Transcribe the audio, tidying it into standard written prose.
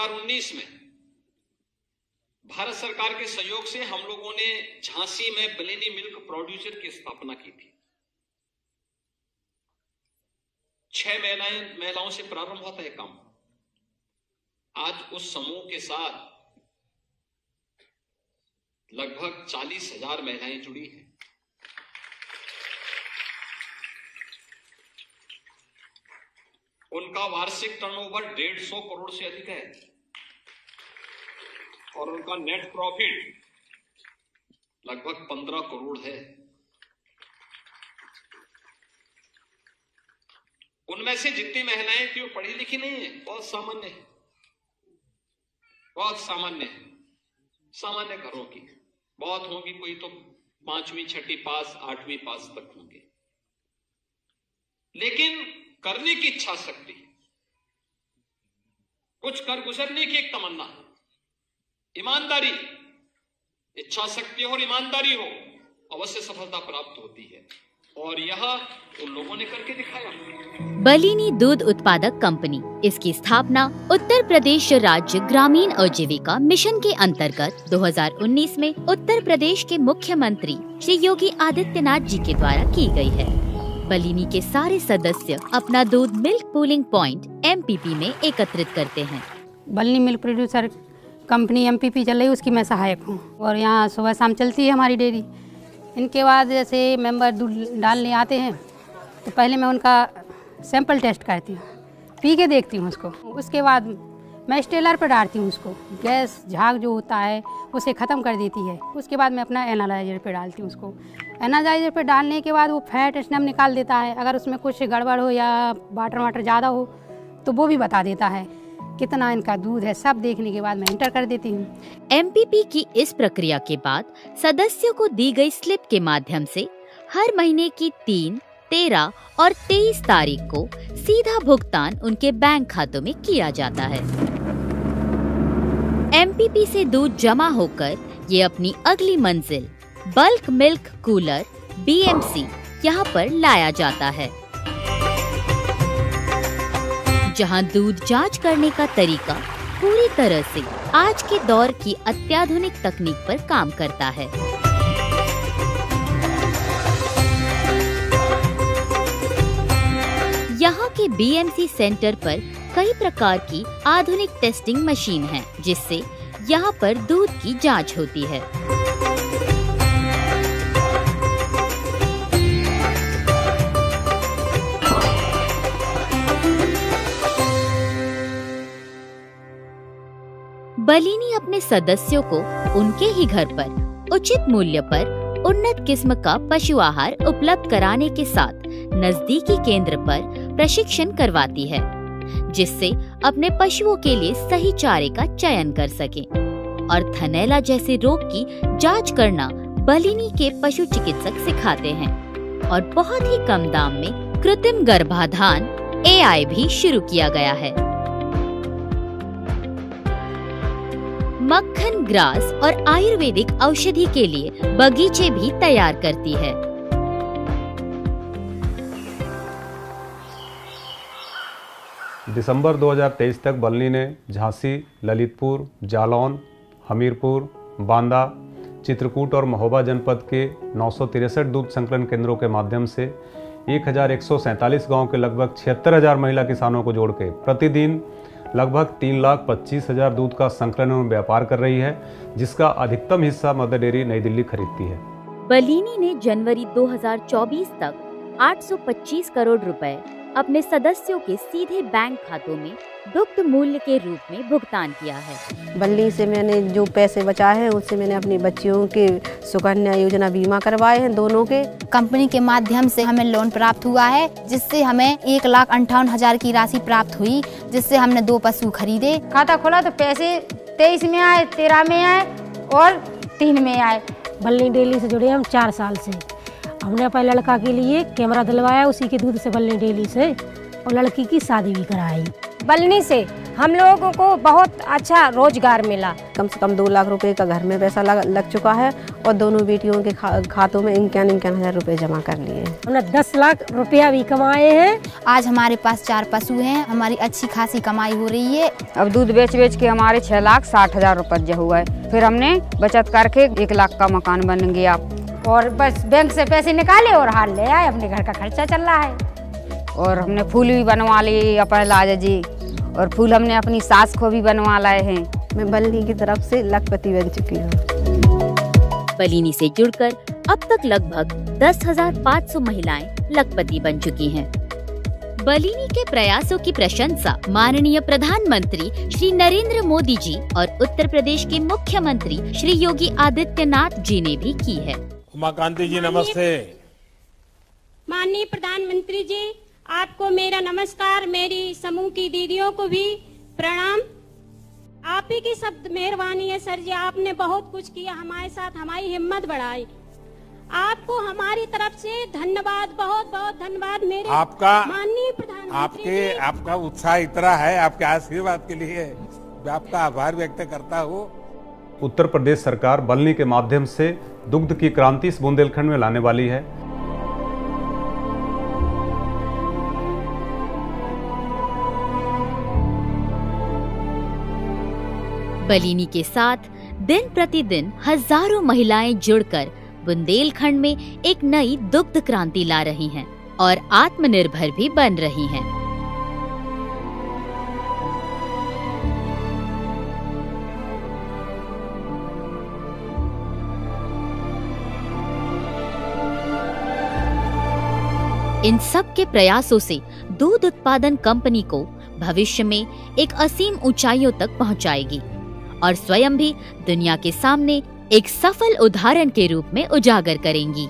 2019 में भारत सरकार के सहयोग से हम लोगों ने झांसी में बलिनी मिल्क प्रोड्यूसर की स्थापना की थी। 6 महिलाओं से प्रारंभ होता है काम। आज उस समूह के साथ लगभग 40,000 महिलाएं जुड़ी हैं। उनका वार्षिक टर्नओवर 150 करोड़ से अधिक है और उनका नेट प्रॉफिट लगभग 15 करोड़ है। उनमें से जितनी महिलाएं थी वो पढ़ी लिखी नहीं है, बहुत सामान्य है, बहुत सामान्य है, सामान्य घरों की बहुत होंगी, कोई तो 5वीं 6वीं पास 8वीं पास तक होंगे, लेकिन करने की इच्छा शक्ति, कुछ कर गुजरने की एक तमन्ना, ईमानदारी, इच्छा शक्ति और ईमानदारी हो, अवश्य सफलता प्राप्त होती है और यह उन लोगों ने करके दिखाया। बलिनी दूध उत्पादक कंपनी, इसकी स्थापना उत्तर प्रदेश राज्य ग्रामीण आजीविका मिशन के अंतर्गत 2019 में उत्तर प्रदेश के मुख्यमंत्री श्री योगी आदित्यनाथ जी के द्वारा की गई है। बलिनी के सारे सदस्य अपना दूध मिल्क पूलिंग पॉइंट MPP में एकत्रित करते हैं। बलिनी मिल्क प्रोड्यूसर कंपनी MPP चल रही है, उसकी मैं सहायक हूँ और यहाँ सुबह शाम चलती है हमारी डेयरी। इनके बाद जैसे मेंबर दूध डालने आते हैं तो पहले मैं उनका सैंपल टेस्ट करती हूँ, पी के देखती हूँ उसको। उसके बाद मैं स्टेलर पर डालती हूँ उसको, गैस झाग जो होता है उसे ख़त्म कर देती है। उसके बाद मैं अपना एनालाइजर पे डालती हूँ उसको। एनालाइजर पे डालने के बाद वो फैट स्नैप निकाल देता है। अगर उसमें कुछ गड़बड़ हो या वाटर ज़्यादा हो तो वो भी बता देता है कितना इनका दूध है। सब देखने के बाद मैं इंटर कर देती हूँ। MPP की इस प्रक्रिया के बाद सदस्यों को दी गई स्लिप के माध्यम से हर महीने की 3, 13 और 23 तारीख को सीधा भुगतान उनके बैंक खातों में किया जाता है। MPP से दूध जमा होकर ये अपनी अगली मंजिल बल्क मिल्क कूलर BMC यहाँ पर लाया जाता है, जहाँ दूध जांच करने का तरीका पूरी तरह से आज के दौर की अत्याधुनिक तकनीक पर काम करता है। यहाँ के BMC सेंटर पर कई प्रकार की आधुनिक टेस्टिंग मशीन है, जिससे यहाँ पर दूध की जांच होती है। बलिनी अपने सदस्यों को उनके ही घर पर उचित मूल्य पर उन्नत किस्म का पशु आहार उपलब्ध कराने के साथ नजदीकी केंद्र पर प्रशिक्षण करवाती है, जिससे अपने पशुओं के लिए सही चारे का चयन कर सकें और थनैला जैसे रोग की जांच करना बलिनी के पशु चिकित्सक सिखाते हैं और बहुत ही कम दाम में कृत्रिम गर्भाधान AI भी शुरू किया गया है। मक्खन ग्रास और आयुर्वेदिक औषधि के लिए बगीचे भी तैयार करती है। दिसंबर 2023 तक बलिनी ने झांसी, ललितपुर, जालौन, हमीरपुर, बांदा, चित्रकूट और महोबा जनपद के 963 दूध संकलन केंद्रों के माध्यम से 1147 गाँव के लगभग 76,000 महिला किसानों को जोड़ के प्रतिदिन लगभग 3,25,000 दूध का संकलन में व्यापार कर रही है, जिसका अधिकतम हिस्सा मदर डेयरी नई दिल्ली खरीदती है। बलिनी ने जनवरी 2024 तक 825 करोड़ रुपए अपने सदस्यों के सीधे बैंक खातों में दुग्ध मूल्य के रूप में भुगतान किया है। बलिनी से मैंने जो पैसे बचाए हैं उससे मैंने अपनी बच्चियों के सुकन्या योजना बीमा करवाए हैं दोनों के। कंपनी के माध्यम से हमें लोन प्राप्त हुआ है, जिससे हमें 1,58,000 की राशि प्राप्त हुई, जिससे हमने 2 पशु खरीदे। खाता खोला तो पैसे 23 में आए, 13 में आए और 3 में आए। बलिनी डेयरी से जुड़े हम 4 साल से। हमने अपने लड़का के लिए कैमरा दिलवाया उसी के दूध से बलिनी डेयरी से, और लड़की की शादी भी कराई। बलिनी से हम लोगों को बहुत अच्छा रोजगार मिला। कम से कम 2 लाख रुपए का घर में पैसा लग चुका है और दोनों बेटियों के खातों में 51,000 रुपए जमा कर लिए। हमने 10 लाख रुपया भी कमाए हैं। आज हमारे पास 4 पशु हैं, हमारी अच्छी खासी कमाई हो रही है। अब दूध बेच के हमारे 6,60,000 रुपये हुआ है। फिर हमने बचत करके 1 लाख का मकान बन गया और बस बैंक से पैसे निकाले और हाल ले आए, अपने घर का खर्चा चल रहा है। और हमने फूल भी बनवा लिए अपने लाजा जी, और फूल हमने अपनी सास को भी बनवा लाए हैं। मैं बल्ली की तरफ से लखपति बन चुकी हूँ। बलिनी से जुड़कर अब तक लगभग 10,500 महिलाएं लखपति बन चुकी हैं। बलिनी के प्रयासों की प्रशंसा माननीय प्रधानमंत्री श्री नरेंद्र मोदी जी और उत्तर प्रदेश के मुख्यमंत्री श्री योगी आदित्यनाथ जी ने भी की है। उमाकांति जी नमस्ते। माननीय प्रधानमंत्री जी, आपको मेरा नमस्कार, मेरी समूह की दीदियों को भी प्रणाम। आप ही की सब मेहरबानी है सर जी, आपने बहुत कुछ किया हमारे साथ, हमारी हिम्मत बढ़ाई। आपको हमारी तरफ से धन्यवाद, बहुत बहुत धन्यवाद। मेरे आपका माननीय प्रधानमंत्री, आपका उत्साह इतना है, आपके आशीर्वाद के लिए मैं आपका आभार व्यक्त करता हूँ। उत्तर प्रदेश सरकार बल्नी के माध्यम से दुग्ध की क्रांति इस बुंदेलखंड में लाने वाली है। बलिनी के साथ दिन प्रतिदिन हजारों महिलाएं जुड़कर बुंदेलखंड में एक नई दुग्ध क्रांति ला रही हैं और आत्मनिर्भर भी बन रही हैं। इन सब के प्रयासों से दूध उत्पादन कंपनी को भविष्य में एक असीम ऊंचाइयों तक पहुंचाएगी और स्वयं भी दुनिया के सामने एक सफल उदाहरण के रूप में उजागर करेंगी।